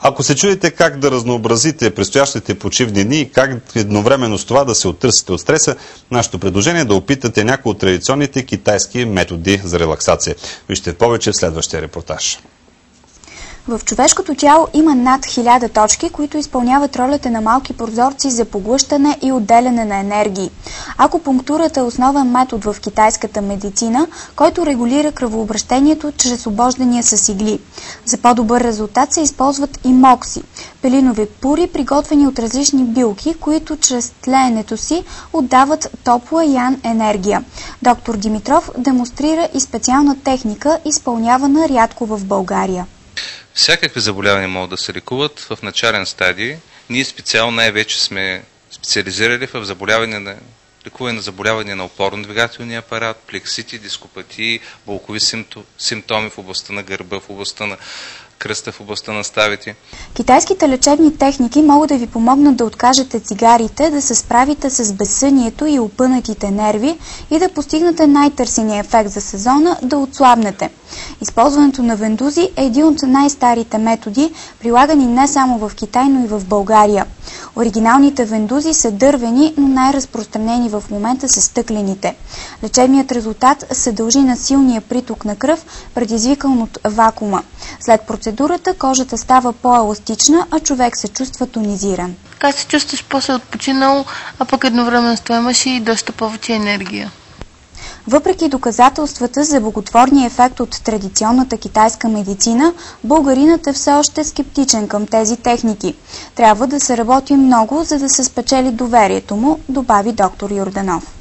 Ако се чудите как да разнообразите предстоящите почивни дни и как едновременно с това да се оттърсите от стреса, нашето предложение е да опитате някои от традиционните китайски методи за релаксация. Вижте повече в следващия репортаж. В човешкото тяло има над 1000 точки, които изпълняват ролята на малки прозорци за поглъщане и отделяне на енергии. Акупунктурата е основен метод в китайската медицина, който регулира кръвообращението чрез обождания с игли. За по-добър резултат се използват и мокси – пелинови пури, приготвени от различни билки, които чрез тлеенето си отдават топла ян енергия. Доктор Димитров демонстрира и специална техника, изпълнявана рядко в България. Всякакви заболявания могат да се лекуват в начален стадий. Ние специално най-вече сме специализирали в лекуване на заболявания на опорно-двигателния апарат, плексити, дископатии, болкови симптоми в областта на гърба, в областта на кръста, в областта на ставите. Китайските лечебни техники могат да ви помогнат да откажете цигарите, да се справите с безсънието и опънатите нерви и да постигнете най-търсения ефект за сезона – да отслабнете. Използването на вендузи е един от най-старите методи, прилагани не само в Китай, но и в България. Оригиналните вендузи са дървени, но най-разпространени в момента са стъклените. Лечебният резултат се дължи на силния приток на кръв, предизвикан от вакуума. След процедурата кожата става по-еластична, а човек се чувства тонизиран. Така се чувстваш после отпочинал, а пък едновременно с това имаш и доста повече енергия. Въпреки доказателствата за благотворния ефект от традиционната китайска медицина, българинът е все още скептичен към тези техники. Трябва да се работи много, за да се спечели доверието му, добави доктор Йорданов.